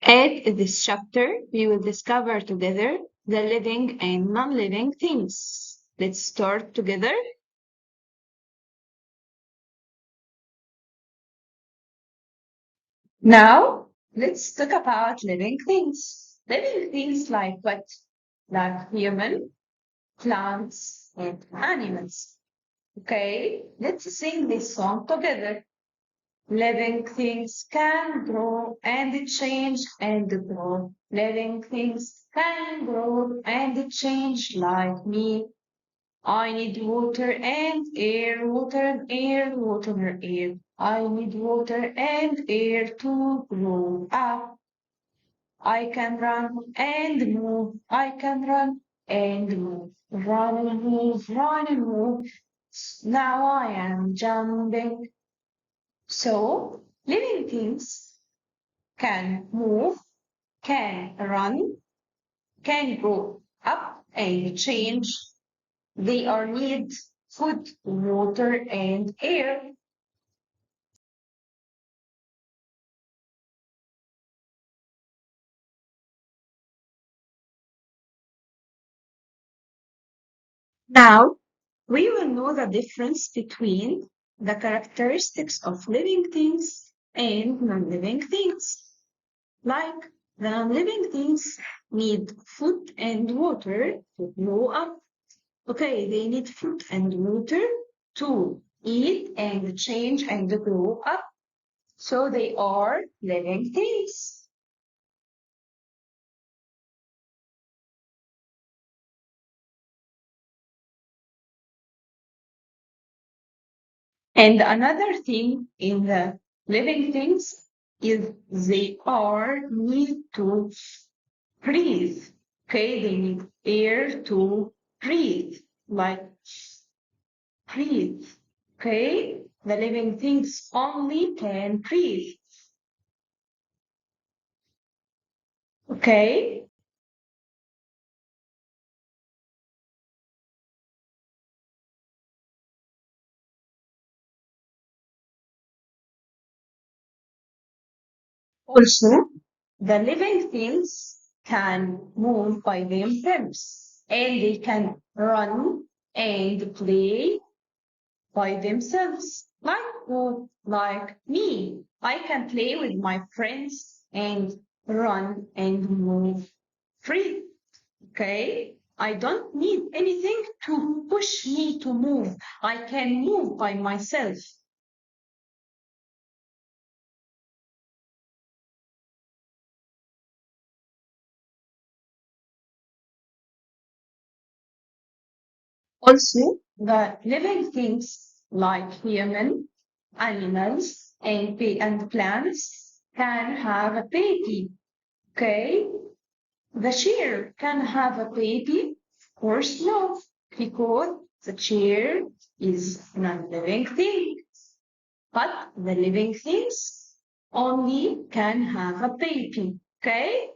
At this chapter, we will discover together the living and non-living things. Let's start together. Now, let's talk about living things. Living things like what? Like human, plants, and animals. Okay, let's sing this song together. Living things can grow and change and grow. Living things can grow and change like me. I need water and air, water and air, water and air. I need water and air to grow up. I can run and move. I can run and move. Run and move, run and move. Now I am jumping. So, living things can move, can run, can grow up and change. They are need food, water, and air. Now, we will know the difference between the characteristics of living things and non-living things. Like the non-living things need food and water to grow up. Okay, they need food and water to eat and change and grow up. So they are living things. And another thing in the living things is they are need to breathe. Okay, they need air to breathe, like breathe. Okay, the living things only can breathe. Okay, also, the living things can move by themselves and they can run and play by themselves. Like who? Like me. I can play with my friends and run and move free. Okay? I don't need anything to push me to move. I can move by myself. Also, the living things like human, animals, and plants can have a baby. Okay? The chair can have a baby? Of course, no, because the chair is non-living thing. But the living things only can have a baby. Okay?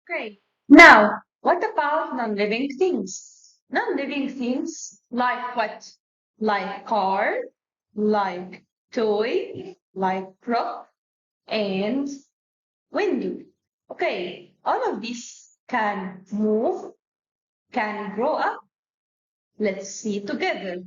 Great. Now, what about non-living things? Non-living things like what? Like car, like toy, like clock, and window. Okay, all of these can move, can grow up. Let's see together.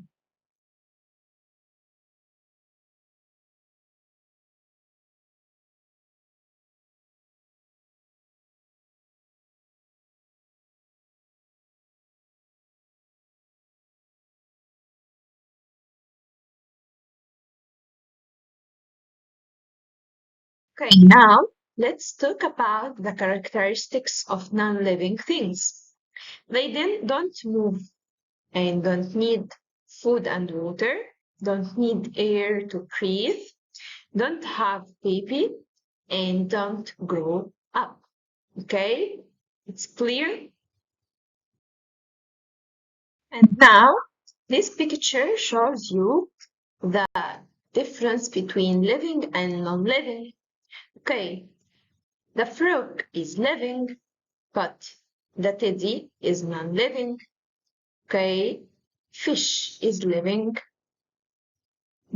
Okay, now let's talk about the characteristics of non-living things. They then don't move and don't need food and water, don't need air to breathe, don't have baby, and don't grow up. Okay, it's clear. And now this picture shows you the difference between living and non-living. Okay, the frog is living, but the teddy is non-living. Okay, fish is living,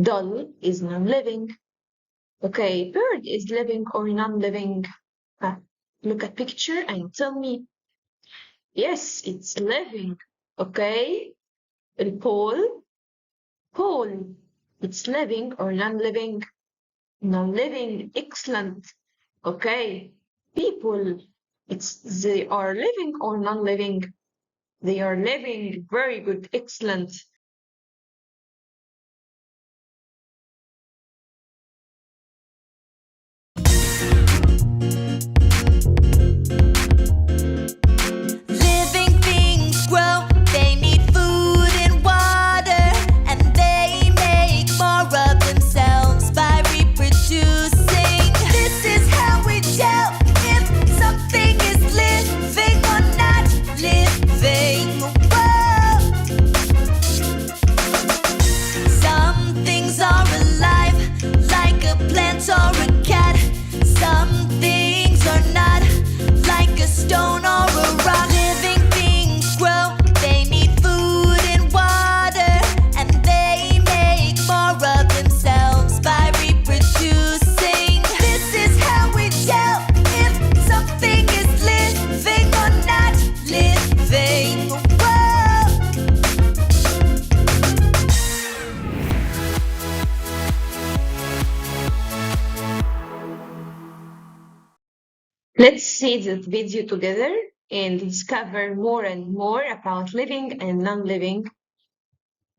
doll is non-living. Okay, bird is living or non-living? Look at picture and tell me. Yes, it's living. Okay. البول. Pole. It's living or non-living? Non-living. Excellent. Okay. People. They are living or non-living? They are living. Very good. Excellent. Living things grow, they need food and water, and they make more of themselves by reproducing. This is how we tell if something is living or not living. Whoa. Some things are alive, like a plant or a cat. Some things are not, like a stone or a rock. Living things grow, they need food and water, and they make more of themselves by reproducing. This is how we tell if something is living or not living. Whoa. Let's see this video together and discover more and more about living and non-living.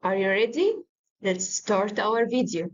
Are you ready? Let's start our video.